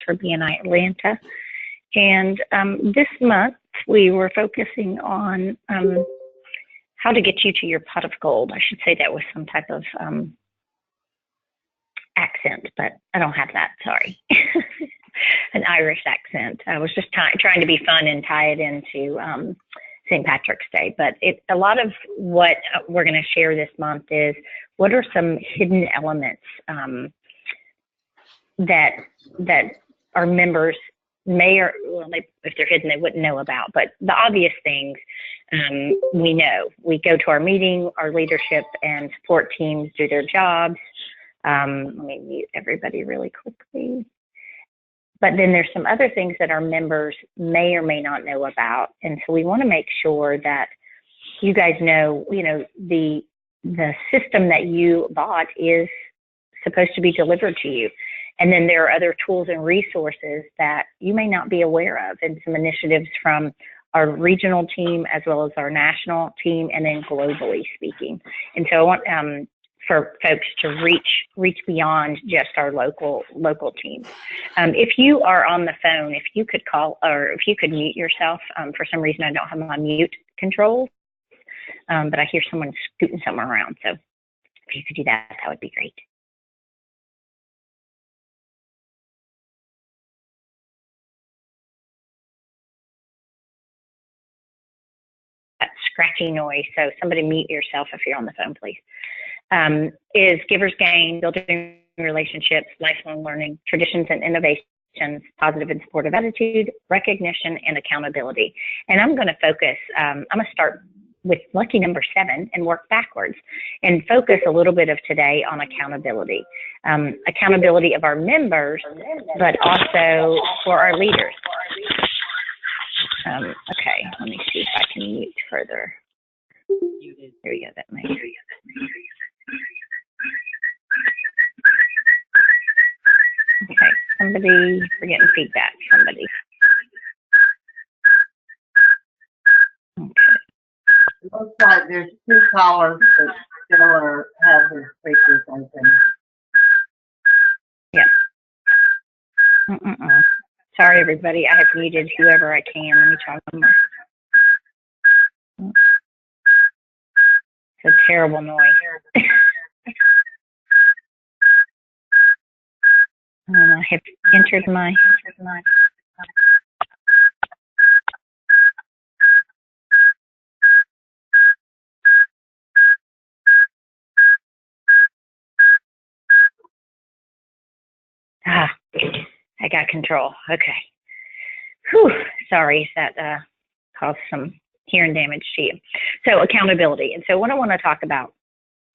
for BNI Atlanta. And this month, we were focusing on how to get you to your pot of gold. I should say that with some type of accent, but I don't have that, sorry. An Irish accent. I was just trying to be fun and tie it into St. Patrick's Day. But a lot of what we're going to share this month is what are some hidden elements that our members may or, well, if they're hidden, they wouldn't know about. But the obvious things we know. We go to our meeting, our leadership and support teams do their jobs. Let me mute everybody really quickly. But then there's some other things that our members may or may not know about. And so we want to make sure that you guys know, the system that you bought is supposed to be delivered to you. And then there are other tools and resources that you may not be aware of, and some initiatives from our regional team as well as our national team, and then globally speaking. And so I want for folks to reach beyond just our local team. If you are on the phone, if you could call, or if you could mute yourself. For some reason, I don't have my mute control, but I hear someone scooting somewhere around. So if you could do that, that would be great. That scratchy noise. So somebody mute yourself if you're on the phone, please. Is Givers Gain, building relationships, lifelong learning, traditions and innovations, positive and supportive attitude, recognition, and accountability. And I'm going to focus, I'm going to start with lucky number 7 and work backwards and focus a little bit of today on accountability. Accountability of our members, but also for our leaders. Okay, let me see if I can mute further. There we go, that might. Okay, somebody, we're getting feedback, somebody. Okay. It looks like there's 2 callers that still have their speakers open. Yeah. Sorry, everybody, I have muted whoever I can. Let me try one more. It's a terrible noise. I have entered my. I got control. Okay. Whew. Sorry, that caused some hearing damage to you. So accountability. And so what I want to talk about,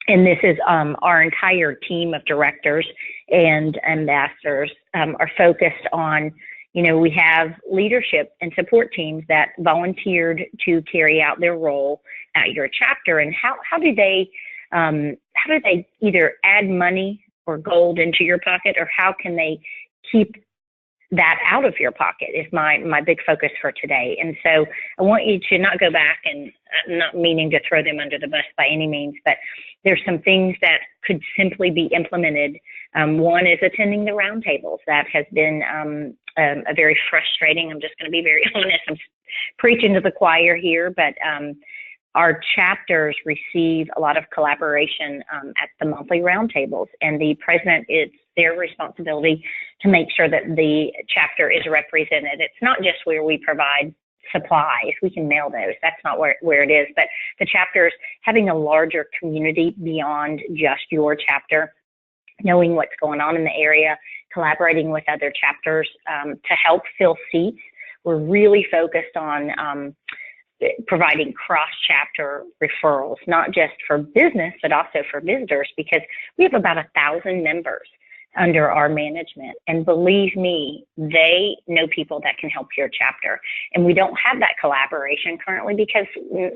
and this is our entire team of directors and ambassadors are focused on, we have leadership and support teams that volunteered to carry out their role at your chapter. And how do they either add money or gold into your pocket, or how can they keep that out of your pocket is my big focus for today. And so I want you to not go back, and I'm not meaning to throw them under the bus by any means, but there's some things that could simply be implemented. One is attending the roundtables. That has been a very frustrating, I'm just going to be very honest, I'm preaching to the choir here, but our chapters receive a lot of collaboration at the monthly roundtables, and the president, it's their responsibility to make sure that the chapter is represented. It's not just where we provide supplies, we can mail those, that's not where it is, but the chapters having a larger community beyond just your chapter, knowing what's going on in the area, collaborating with other chapters to help fill seats. We're really focused on providing cross-chapter referrals, not just for business, but also for visitors, because we have about 1,000 members under our management. And believe me, they know people that can help your chapter. And we don't have that collaboration currently because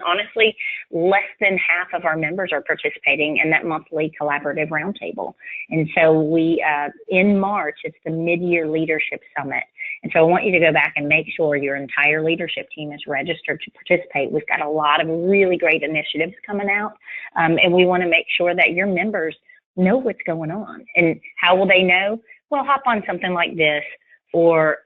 honestly, less than half of our members are participating in that monthly collaborative roundtable. And so we, in March, it's the mid-year leadership summit. And so I want you to go back and make sure your entire leadership team is registered to participate. We've got a lot of really great initiatives coming out. And we want to make sure that your members know what's going on. And how will they know? Well, hop on something like this, or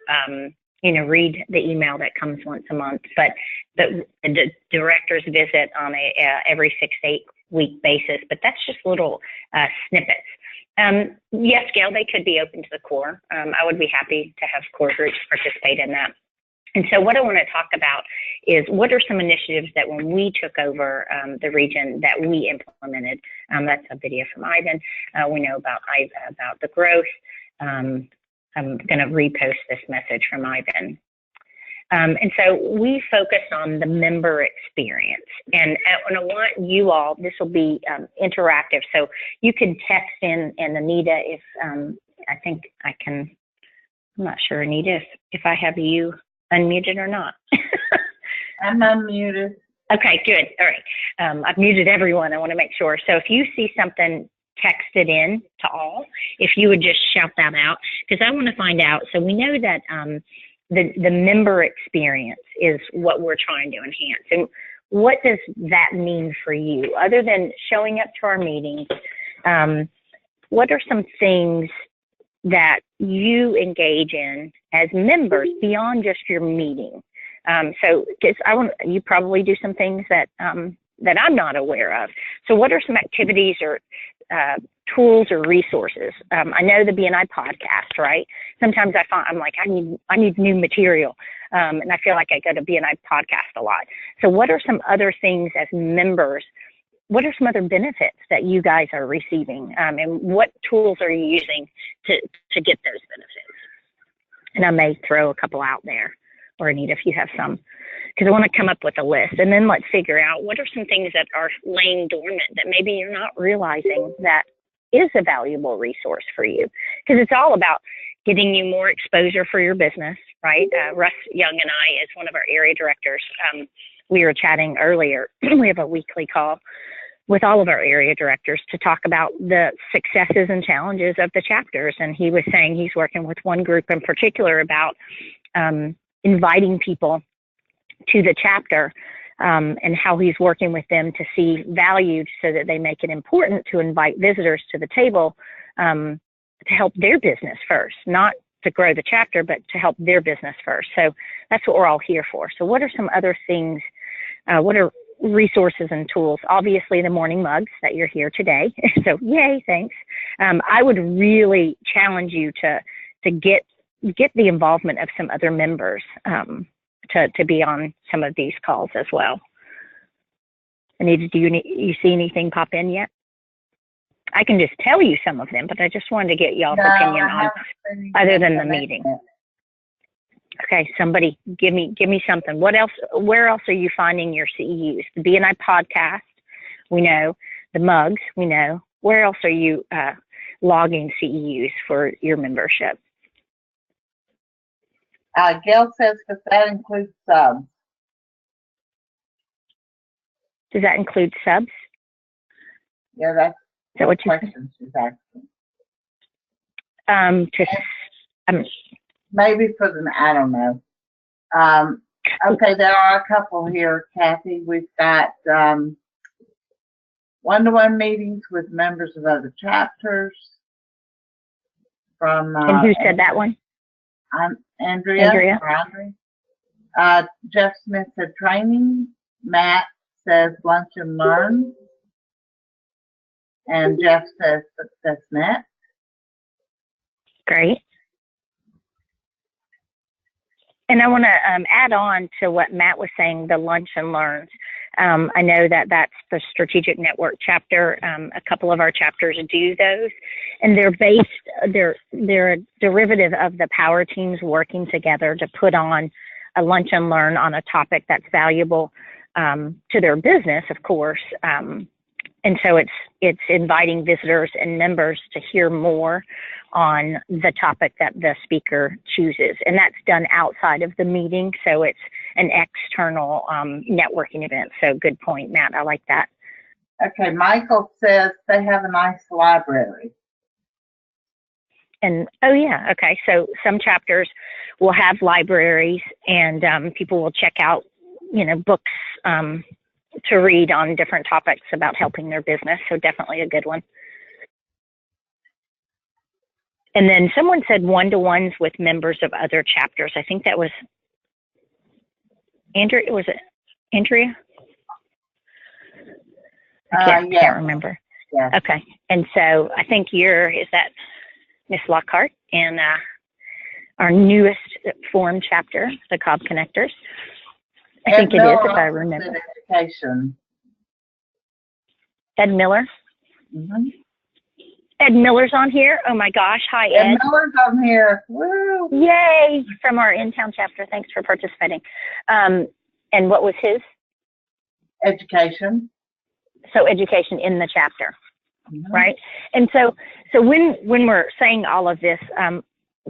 read the email that comes once a month. But the directors visit on a every 6 to 8 week basis. But that's just little snippets. Yes, Gail, they could be open to the core. I would be happy to have core groups participate in that. And so what I want to talk about is what are some initiatives that when we took over the region that we implemented. That's a video from Ivan. We know about the growth. I'm going to repost this message from Ivan. And so we focused on the member experience. And I want you all, this will be interactive. So you can text in, and Anita, if I think I can, I'm not sure, Anita, if I have you unmuted or not. I'm unmuted. Okay, good. All right. I've muted everyone. I want to make sure. So if you see something, text it in to all, if you would just shout that out, because I want to find out. So we know that the member experience is what we're trying to enhance. And what does that mean for you? Other than showing up to our meetings, what are some things that you engage in as members beyond just your meeting? So you probably do some things that that I'm not aware of. So what are some activities or tools or resources? I know the BNI podcast, right? Sometimes I'm like, I need new material. And I feel like I go to BNI podcast a lot. So what are some other things as members? What are some other benefits that you guys are receiving? And what tools are you using to get those benefits? And I may throw a couple out there, or Anita, if you have some, because I want to come up with a list. And then let's figure out what are some things that are laying dormant that maybe you're not realizing that is a valuable resource for you. Because it's all about getting you more exposure for your business, right? Russ Young and I, as one of our area directors, we were chatting earlier. We have a weekly call with all of our area directors to talk about the successes and challenges of the chapters. And he was saying he's working with one group in particular about inviting people to the chapter and how he's working with them to see value so that they make it important to invite visitors to the table to help their business first, not to grow the chapter, but to help their business first. So that's what we're all here for. So what are some other things, what are resources and tools? Obviously the morning mugs that you're here today. So yay, thanks. I would really challenge you to get the involvement of some other members to be on some of these calls as well. Anita, do you see anything pop in yet? I can just tell you some of them, but I just wanted to get y'all's opinion on other than the meeting. Okay, somebody give me something. What else? Where else are you finding your CEUs? The BNI podcast, we know. The mugs, we know. Where else are you logging CEUs for your membership? Gail says that includes subs. Does that include subs? Yeah, that's Is that what you question she's asking. Maybe for them, I don't know. Okay, there are a couple here, Kathy. We've got one-to-one meetings with members of other chapters. From and who said that one? Andrea. Jeff Smith said training. Matt says lunch and learn. And Jeff says SuccessNet. Great. And I want to add on to what Matt was saying, the lunch and learns. I know that that's the Strategic Network chapter. A couple of our chapters do those, and they're a derivative of the power teams working together to put on a lunch and learn on a topic that's valuable to their business, of course. And so it's inviting visitors and members to hear more on the topic that the speaker chooses. And that's done outside of the meeting. So it's an external networking event. So good point, Matt. I like that. Okay. Michael says they have a nice library. And, oh yeah. Okay. So some chapters will have libraries and people will check out, books to read on different topics about helping their business. So definitely a good one. And then someone said one-to-ones with members of other chapters. I think that was Andrea. Was it Andrea? I can't remember. Yeah. Okay. And so I think is that Miss Lockhart and our newest formed chapter, the Cobb Connectors. I think it is, if I remember. Education. Ed Miller. Mm-hmm. Ed Miller's on here. Oh my gosh. Hi, Ed. Ed Miller's on here. Woo. Yay. From our in-town chapter. Thanks for participating. And what was his? Education. So education in the chapter, mm-hmm. right? And so when we're saying all of this,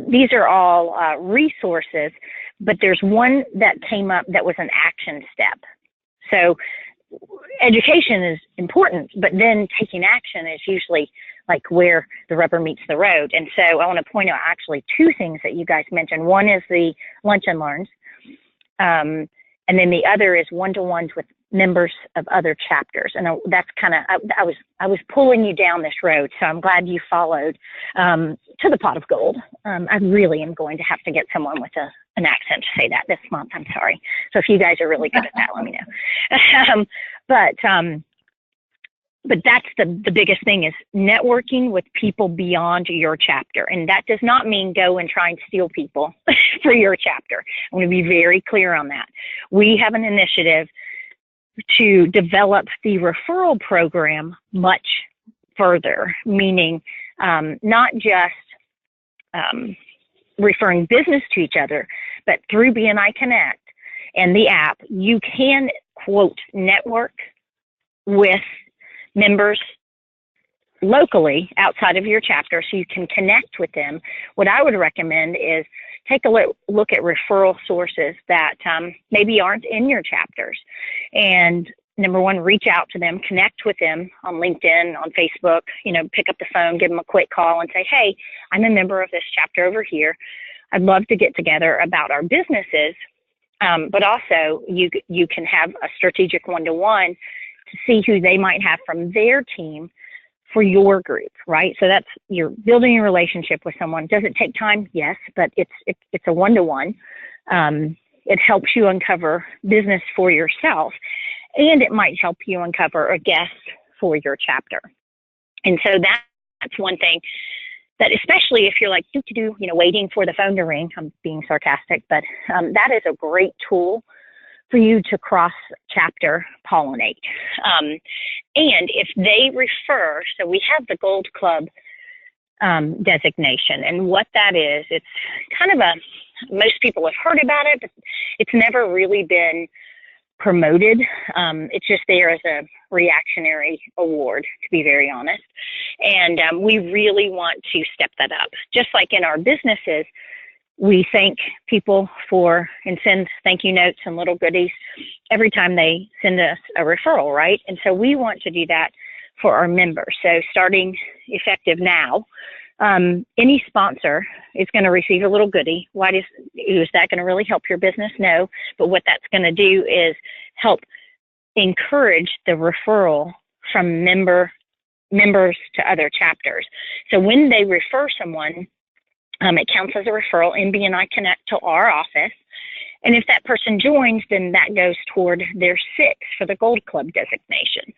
these are all resources, but there's one that came up that was an action step. So education is important, but then taking action is usually like where the rubber meets the road. And so I want to point out actually two things that you guys mentioned. One is the lunch and learns. And then the other is one-to-ones with members of other chapters. And that's kind of, I was pulling you down this road. So I'm glad you followed to the pot of gold. I really am going to have to get someone with an accent to say that this month. I'm sorry. So if you guys are really good at that, let me know. But that's the biggest thing is networking with people beyond your chapter. And that does not mean go and try and steal people for your chapter. I want to be very clear on that. We have an initiative to develop the referral program much further, meaning not just referring business to each other, but through BNI Connect and the app, you can, quote, network with members locally outside of your chapter so you can connect with them. What I would recommend is take a look at referral sources that maybe aren't in your chapters. And number one, reach out to them, connect with them on LinkedIn, on Facebook, pick up the phone, give them a quick call and say, hey, I'm a member of this chapter over here. I'd love to get together about our businesses. But also you can have a strategic one-to-one to see who they might have from their team for your group, right? So that's, you're building a relationship with someone. Does it take time? Yes, but it's a one-to-one. It helps you uncover business for yourself, and it might help you uncover a guest for your chapter. And so that's one thing that, especially if you're like, waiting for the phone to ring, I'm being sarcastic, but that is a great tool for you to cross-chapter pollinate. And if they refer, so we have the Gold Club designation, and what that is, it's kind of most people have heard about it, but it's never really been promoted. It's just there as a reactionary award, to be very honest. And we really want to step that up. Just like in our businesses, we thank people and send thank you notes and little goodies every time they send us a referral, right? And so we want to do that for our members. So starting effective now, any sponsor is going to receive a little goodie. Is that going to really help your business? No, but what that's going to do is help encourage the referral from members to other chapters. So when they refer someone, it counts as a referral in BNI Connect to our office. And if that person joins, then that goes toward their 6 for the Gold Club designation.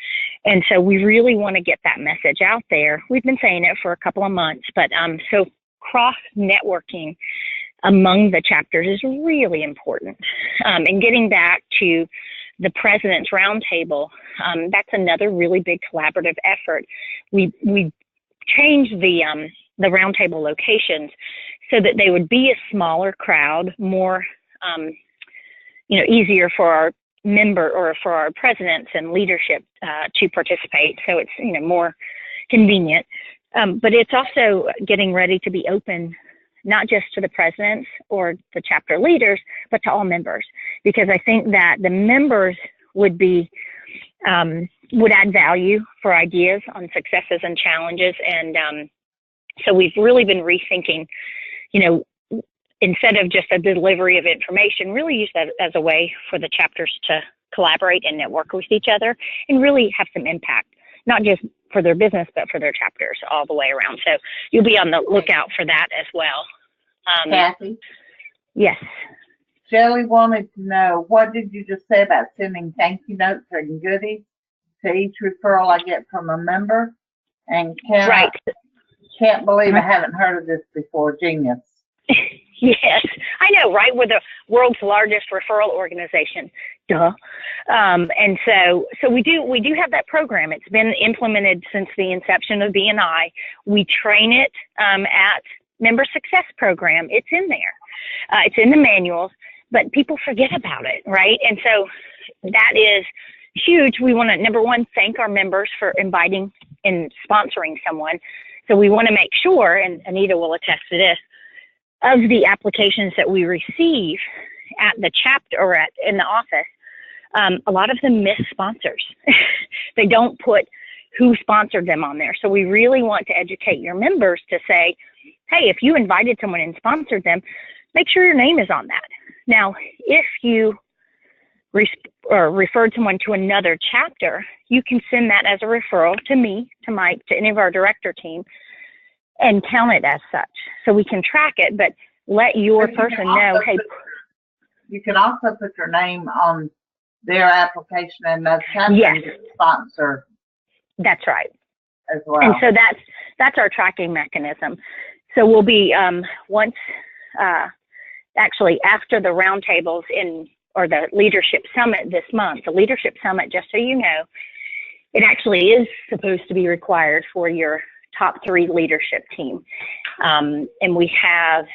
And so we really want to get that message out there. We've been saying it for a couple of months, but so cross-networking among the chapters is really important. And getting back to the President's Roundtable, that's another really big collaborative effort. We changed the roundtable locations so that they would be a smaller crowd, more easier for our for our presidents and leadership to participate. So it's more convenient, but it's also getting ready to be open not just to the presidents or the chapter leaders, but to all members, because I think that the members would add value for ideas on successes and challenges. And so we've really been rethinking, instead of just a delivery of information, really use that as a way for the chapters to collaborate and network with each other and really have some impact. not just for their business, but for their chapters all the way around. So you'll be on the lookout for that as well. Kathy? Yes. Shelley wanted to know, what did you just say about sending thank you notes and goodies to each referral I get from a member? And can't believe I haven't heard of this before. Genius. Yes, I know, right? We're the world's largest referral organization. Duh. And so we do have that program. It's been implemented since the inception of BNI. We train it at Member Success Program. It's in there. It's in the manuals, but people forget about it, right? And so that is huge. We want to, number one, thank our members for inviting and sponsoring someone. So we want to make sure, and Anita will attest to this, of the applications that we receive at the chapter or in the office, a lot of them miss sponsors. They don't put who sponsored them on there. So we really want to educate your members to say, hey, if you invited someone and sponsored them, make sure your name is on that. Now, if you referred someone to another chapter, you can send that as a referral to me, to Mike, to any of our director team, and count it as such. So we can track it, but let your person know, hey. You can also put your name on their application and those chapters sponsor. That's right. As well. And so that's our tracking mechanism. So we'll be, actually after the roundtables or the leadership summit this month, the leadership summit, just so you know, it actually is supposed to be required for your top 3 leadership team. And we have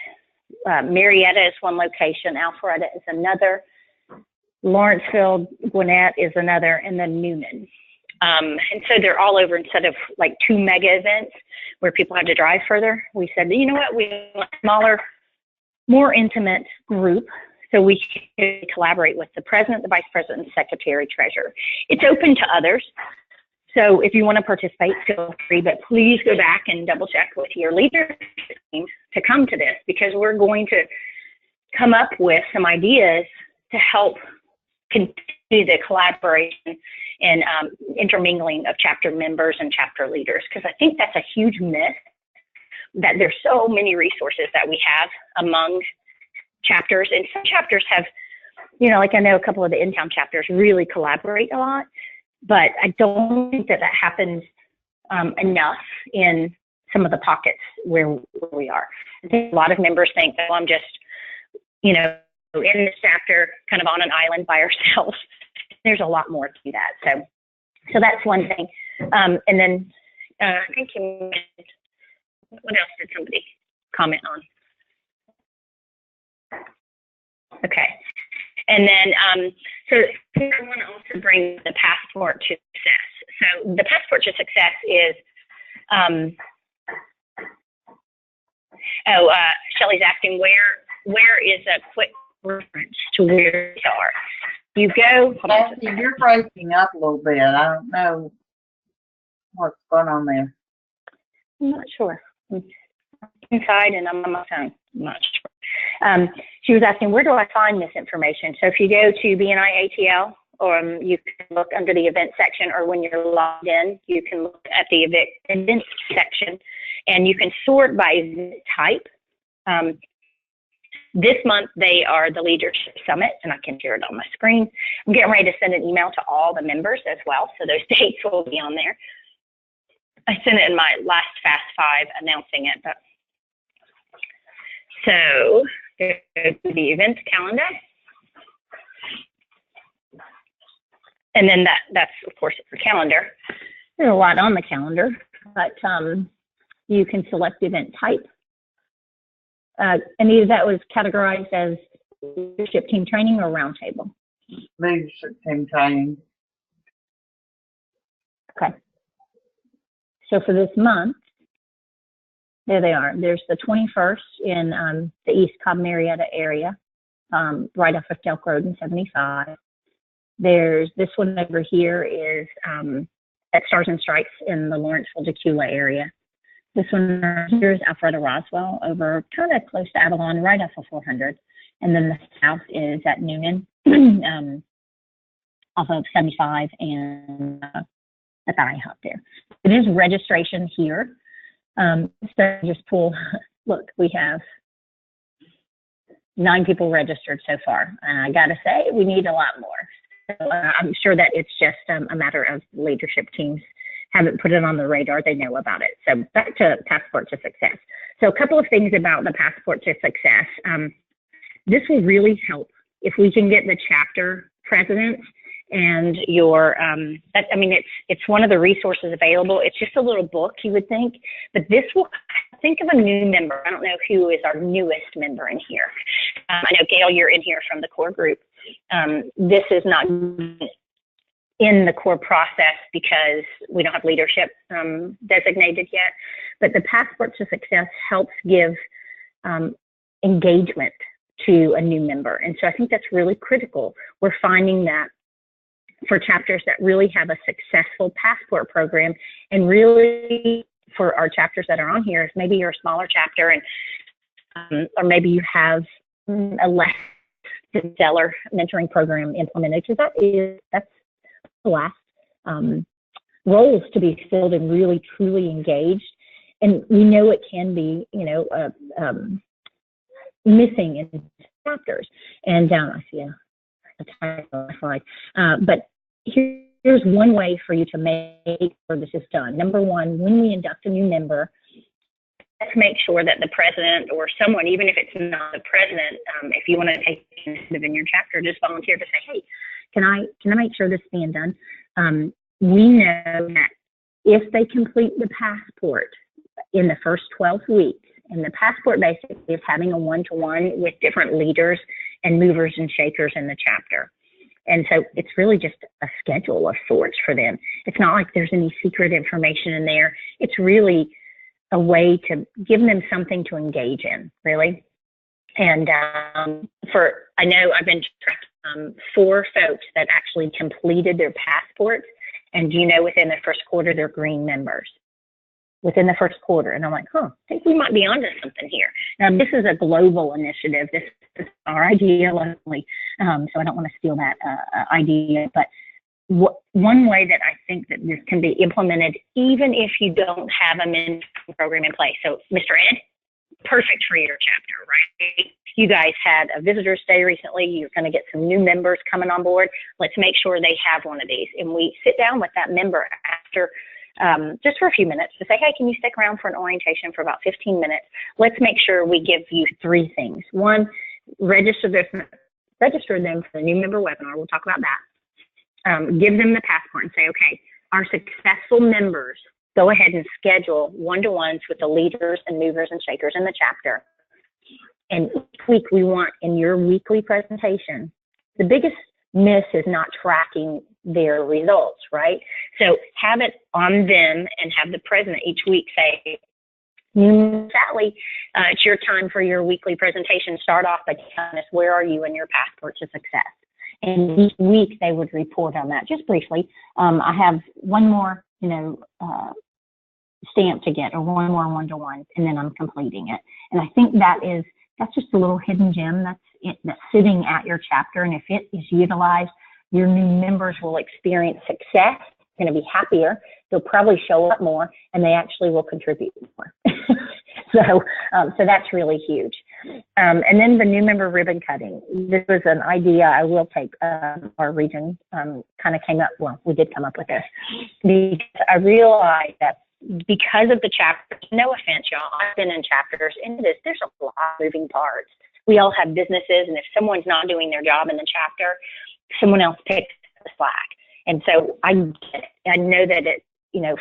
Marietta is one location, Alpharetta is another, Lawrenceville, Gwinnett is another, and then Newnan. And so they're all over. Instead of like 2 mega events where people had to drive further, we said, you know what, we want a smaller, more intimate group so we can collaborate with the president, the vice president, and secretary, treasurer. It's open to others. So if you want to participate, feel free, but please go back and double check with your leadership team to come to this, because we're going to come up with some ideas to help continue the collaboration and intermingling of chapter members and chapter leaders, because I think that's a huge myth, that there's so many resources that we have among chapters. And some chapters have, like I know a couple of the in-town chapters really collaborate a lot, but I don't think that happens enough in some of the pockets where we are. I think a lot of members think that, well, I'm just, in this chapter, kind of on an island by ourselves. There's a lot more to that. So that's one thing. And then I think you mentioned, what else did somebody comment on? Okay. And then, so I want to also bring the passport to success. So the passport to success is, Shelley's asking where is a quick reference to where you are. You go. Kathy, you're breaking up a little bit. I don't know what's going on there. I'm not sure. I'm inside and I'm on my phone. I'm not sure. She was asking, where do I find this information? So if you go to BNI ATL, or you can look under the event section, or when you're logged in, you can look at the event section, and you can sort by event type. This month, they are the Leadership Summit, and I can share it on my screen. I'm getting ready to send an email to all the members as well, so those dates will be on there. I sent it in my last Fast 5 announcing it. But so the event calendar. And then that's of course the calendar. There's a lot on the calendar, but you can select event type. Anita, that was categorized as leadership team training or roundtable? Leadership team training. Okay. So for this month, there they are. There's the 21st in the East Cobb Marietta area, right off of Delk Road and 75. There's this one over here is at Stars and Stripes in the Lawrenceville, Decula area. This one here is Alpharetta Roswell over kind of close to Avalon, right off of 400. And then the south is at Newnan, off of 75 and I thought I hopped there. It is registration here. So just pull, look, we have 9 people registered so far. And I got to say, we need a lot more. So I'm sure that it's just a matter of leadership teams haven't put it on the radar. They know about it. So back to Passport to Success. So a couple of things about the Passport to Success. This will really help if we can get the chapter presidents and your, I mean, it's one of the resources available. It's just a little book, you would think, but this will, think of a new member. I don't know who is our newest member in here. I know, Gail, you're in here from the core group. This is not in the core process because we don't have leadership designated yet, but the Passport to Success helps give engagement to a new member. And so I think that's really critical. We're finding that for chapters that really have a successful passport program, and really for our chapters that are on here, if maybe you're a smaller chapter and or maybe you have a less stellar mentoring program implemented, because that's the last roles to be filled and really truly engaged. And we know it can be, you know, missing in chapters. And I see a title on the slide. But here's one way for you to make sure this is done. Number one, when we induct a new member, let's make sure that the president or someone, even if it's not the president, if you want to take initiative in your chapter, just volunteer to say, hey, can I make sure this is being done? We know that if they complete the passport in the first 12 weeks, and the passport basically is having a one-to-one with different leaders and movers and shakers in the chapter. And so it's really just a schedule of sorts for them. It's not like there's any secret information in there. It's really a way to give them something to engage in, really. And I know I've been 4 folks that actually completed their passports, and you know, within the first quarter, they're green members. Within the first quarter. And I'm like, I think we might be onto something here. Now, this is a global initiative. This is our idea locally, so I don't want to steal that idea. But one way that I think that this can be implemented, even if you don't have a mentoring program in place. So, Mr. Ed, perfect for your chapter, right? You guys had a visitor's day recently. You're going to get some new members coming on board. Let's make sure they have one of these. And we sit down with that member after just for a few minutes to say, hey, can you stick around for an orientation for about 15 minutes? Let's make sure we give you 3 things. One, register them for the new member webinar. We'll talk about that. Give them the passport and say, okay, our successful members, go ahead and schedule one-to-ones with the leaders and movers and shakers in the chapter. And each week we want in your weekly presentation, the biggest miss is not tracking their results, right? So have it on them and have the president each week say, Sally, it's your time for your weekly presentation. Start off by telling us where are you in your passport to success. And each week they would report on that. Just briefly, I have one more, stamp to get, or one more one-to-one, and then I'm completing it. And I think that's just a little hidden gem that's sitting at your chapter. And if it is utilized, your new members will experience success, going to be happier, they'll probably show up more, and they actually will contribute more. So that's really huge. And then the new member ribbon cutting. This was an idea I will take. Our region kind of came up, well, we did come up with this, because I realized that because of the chapter, no offense, y'all, I've been in chapters into this, there's a lot of moving parts. We all have businesses, and if someone's not doing their job in the chapter, someone else picks the slack. And so I know that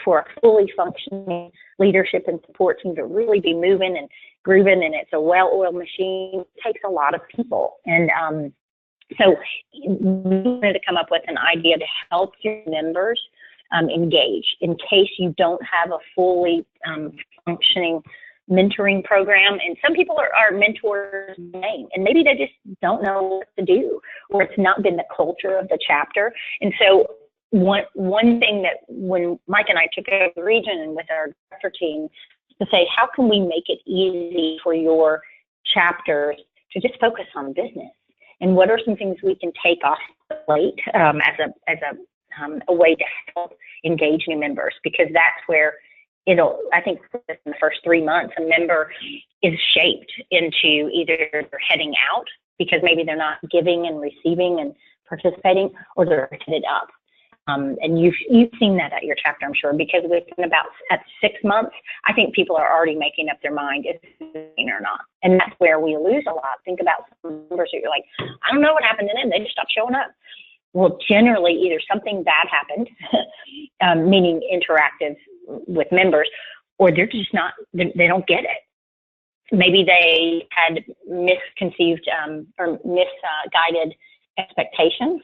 for a fully functioning leadership and support team to really be moving and grooving, and it's a well-oiled machine, it takes a lot of people. And so we wanted to come up with an idea to help your members engage in case you don't have a fully functioning mentoring program. And some people are mentors name, and maybe they just don't know what to do, or it's not been the culture of the chapter. And so one thing that when Mike and I took over the region and with our director team to say, how can we make it easy for your chapters to just focus on business? And what are some things we can take off the plate as a a way to help engage new members, because that's where I think in the first 3 months, a member is shaped into either they're heading out because maybe they're not giving and receiving and participating, or they're headed up. And you've seen that at your chapter, I'm sure, because within about at 6 months, I think people are already making up their mind if it's or not. And that's where we lose a lot. Think about some members that you're like, I don't know what happened to them. They just stopped showing up. Well, generally, either something bad happened, meaning interactive with members, or they're just not, they don't get it. Maybe they had misconceived or misguided expectations.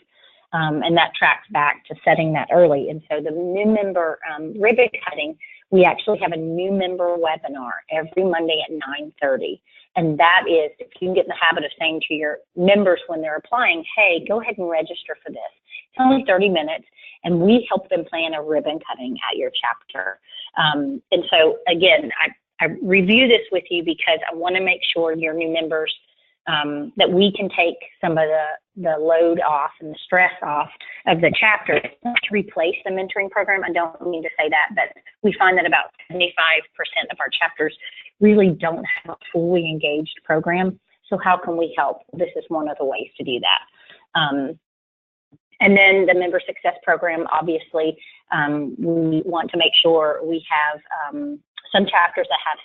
And that tracks back to setting that early. And so the new member ribbon cutting, we actually have a new member webinar every Monday at 9:30. And that is, if you can get in the habit of saying to your members when they're applying, hey, go ahead and register for this. It's only 30 minutes, and we help them plan a ribbon cutting at your chapter. And so, again, I review this with you because I want to make sure your new members that we can take some of the load off and the stress off of the chapter. It's not to replace the mentoring program. I don't mean to say that, but we find that about 75% of our chapters really don't have a fully engaged program. So how can we help? This is one of the ways to do that. And then the member success program, obviously, we want to make sure we have some chapters that have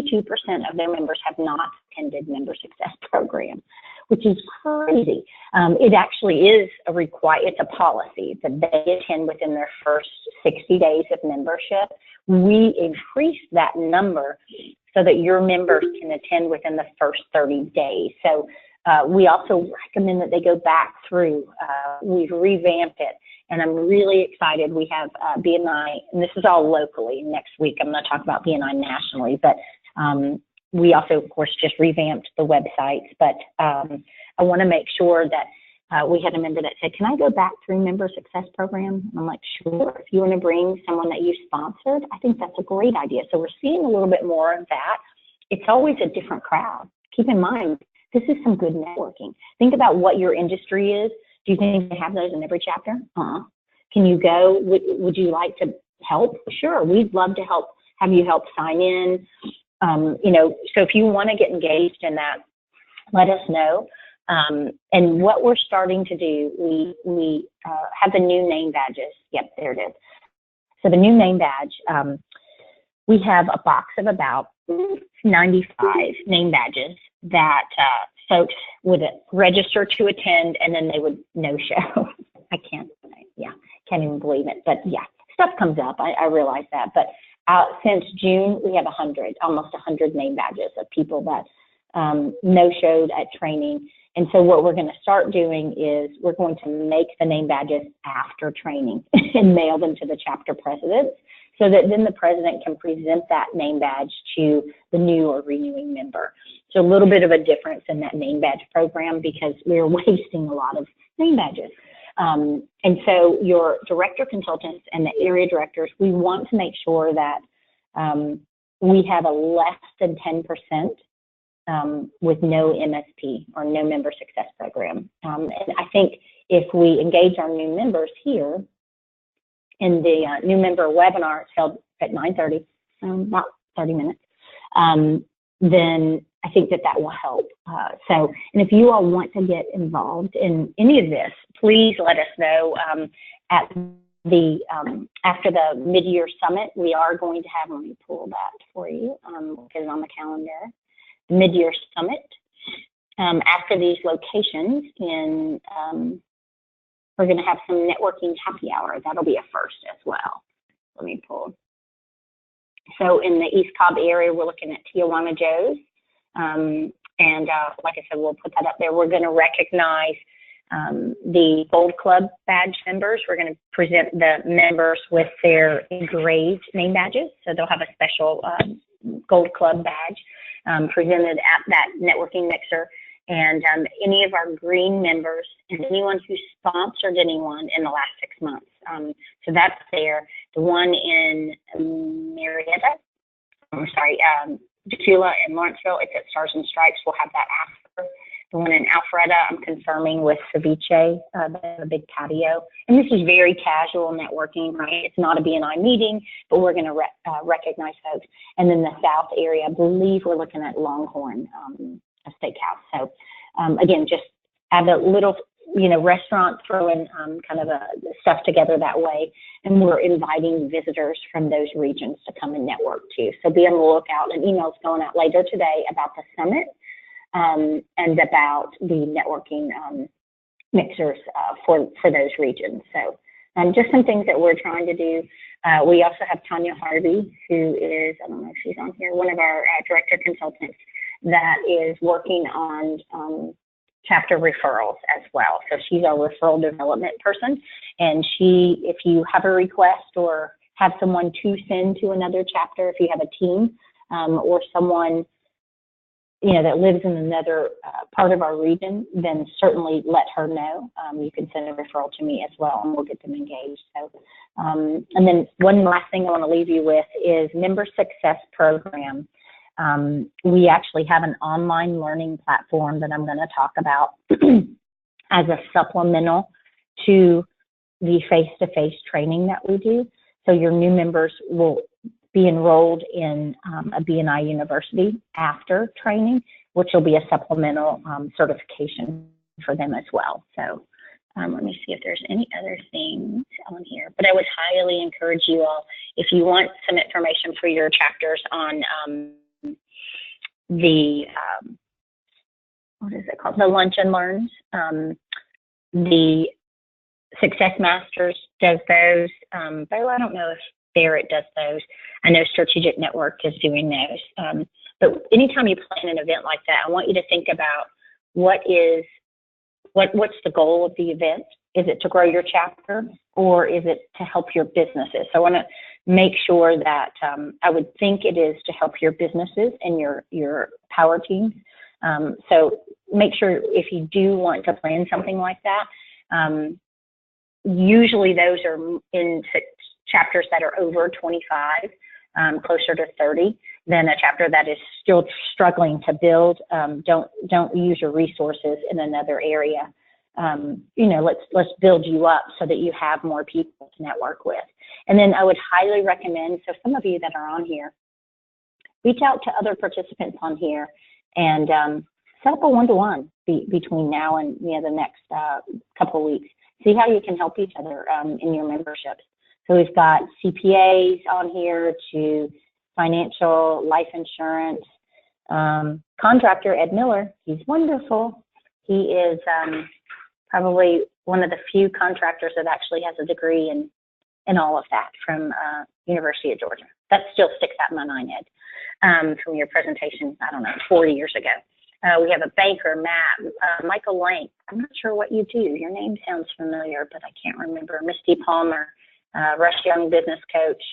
62% of their members have not attended member success program, which is crazy. It actually is it's a policy that they attend within their first 60 days of membership. We increase that number so that your members can attend within the first 30 days. So we also recommend that they go back through. We've revamped it, and I'm really excited. We have BNI, and this is all locally. Next week, I'm going to talk about BNI nationally, but we also, of course, just revamped the websites. But I want to make sure that we had a member that said, can I go back through member success program? And I'm like, sure. If you want to bring someone that you sponsored, I think that's a great idea. So we're seeing a little bit more of that. It's always a different crowd. Keep in mind, this is some good networking. Think about what your industry is. Do you think they have those in every chapter? Can you go? Would you like to help? Sure, we'd love to help. Have you help sign in? So if you want to get engaged in that, let us know. And what we're starting to do, we have the new name badges. Yep, there it is. So the new name badge, we have a box of about 95 name badges that folks would register to attend, and then they would no-show. I can't even believe it. But yeah, stuff comes up. I realize that. But since June, we have almost 100 name badges of people that no-showed at training. And so what we're going to start doing is we're going to make the name badges after training and mail them to the chapter presidents, so that then the president can present that name badge to the new or renewing member. So a little bit of a difference in that name badge program, because we're wasting a lot of name badges. And so your director consultants and the area directors, we want to make sure that we have a less than 10% with no MSP or no member success program. And I think if we engage our new members here in the new member webinar, it's held at 9:30, about 30 minutes, then I think that will help. And if you all want to get involved in any of this, please let us know. At the after the mid-year summit, we are going to have, let me pull that for you, get it on the calendar, the mid-year summit. After these locations, we're going to have some networking happy hour. That'll be a first as well. Let me pull. So in the East Cobb area, we're looking at Tijuana Joe's. And like I said, we'll put that up there. We're going to recognize the Gold Club badge members. We're going to present the members with their engraved name badges. So they'll have a special Gold Club badge presented at that networking mixer. And any of our green members and anyone who sponsored anyone in the last 6 months. So that's there. The one in Decatur and Lawrenceville, it's at Stars and Stripes. We'll have that after. The one in Alpharetta, I'm confirming with Ceviche. They have a big patio. And this is very casual networking, right? It's not a BNI meeting, but we're going to recognize folks. And then the South area, I believe we're looking at Longhorn, a steakhouse. So, again, just have a little, restaurant throwing kind of stuff together that way. And we're inviting visitors from those regions to come and network too. So be on the lookout. An email's going out later today about the summit and about the networking mixers for those regions. So just some things that we're trying to do. We also have Tanya Harvey, who is, I don't know if she's on here, one of our director consultants that is working on chapter referrals as well. So she's our referral development person. And if you have a request or have someone to send to another chapter, if you have a team or someone, that lives in another part of our region, then certainly let her know. You can send a referral to me as well, and we'll get them engaged. So, and then one last thing I want to leave you with is Member Success Program. We actually have an online learning platform that I'm going to talk about as a supplemental to the face-to-face training that we do. So your new members will be enrolled in a BNI university after training, which will be a supplemental certification for them as well. So let me see if there's any other things on here. But I would highly encourage you all, if you want some information for your chapters on the, what is it called? The Lunch and Learns. The Success Masters does those. But I don't know if Barrett does those. I know Strategic Network is doing those. But anytime you plan an event like that, I want you to think about what's the goal of the event? Is it to grow your chapter, or is it to help your businesses? So I want to make sure that I would think it is to help your businesses and your power teams. So make sure if you do want to plan something like that, usually those are in chapters that are over 25, closer to 30, than a chapter that is still struggling to build. Don't use your resources in another area. Let's build you up so that you have more people to network with. And then I would highly recommend, so some of you that are on here, reach out to other participants on here and set up a one-to-one between now and the next couple of weeks. See how you can help each other in your memberships. So we've got CPAs on here to financial, life insurance, contractor Ed Miller. He's wonderful. He is probably one of the few contractors that actually has a degree in all of that from University of Georgia. That still sticks out in my mind, Ed, from your presentation, I don't know, 40 years ago. We have a banker, Matt, Michael Lank. I'm not sure what you do. Your name sounds familiar, but I can't remember. Misty Palmer, Rush Young, business coach.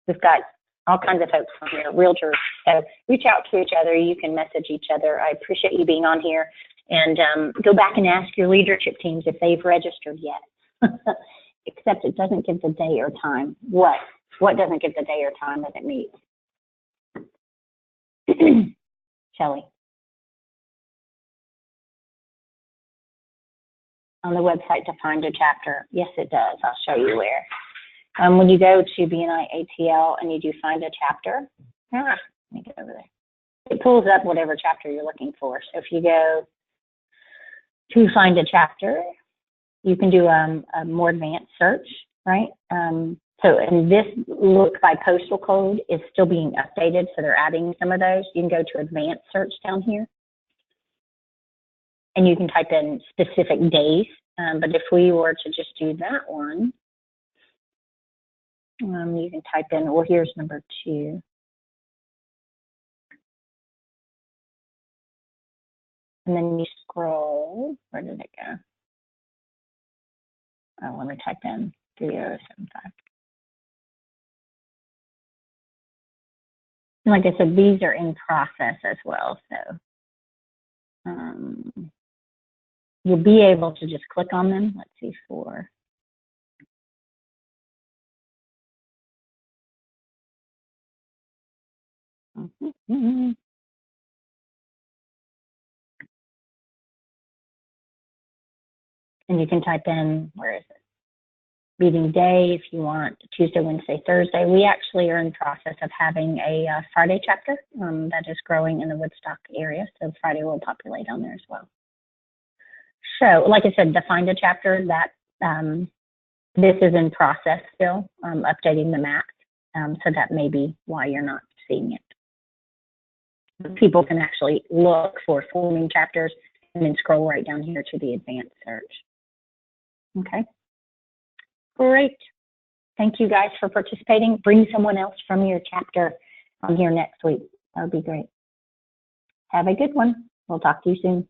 We've got all kinds of folks on here, realtors. So reach out to each other. You can message each other. I appreciate you being on here. And go back and ask your leadership teams if they've registered yet. Except it doesn't give the day or time. What doesn't give the day or time that it meets? Shelley. On the website to find a chapter. Yes, it does. I'll show you where. When you go to BNI ATL and you do find a chapter, let me get over there. It pulls up whatever chapter you're looking for. So if you go to find a chapter, you can do a more advanced search, right? And this look by postal code is still being updated, so they're adding some of those. You can go to advanced search down here, and you can type in specific days. But if we were to just do that one, you can type in, well, here's number 2. And then you scroll, where did it go? Oh, let me type in 3075. And like I said, these are in process as well, so you'll be able to just click on them. Let's see, 4. And you can type in, where is it? Meeting day if you want, Tuesday, Wednesday, Thursday. We actually are in process of having a Friday chapter that is growing in the Woodstock area. So Friday will populate on there as well. So like I said, the Find a Chapter, that this is in process still, updating the map. So that may be why you're not seeing it. People can actually look for forming chapters and then scroll right down here to the advanced search. Okay. Great. Thank you guys for participating. Bring someone else from your chapter on here next week. That would be great. Have a good one. We'll talk to you soon.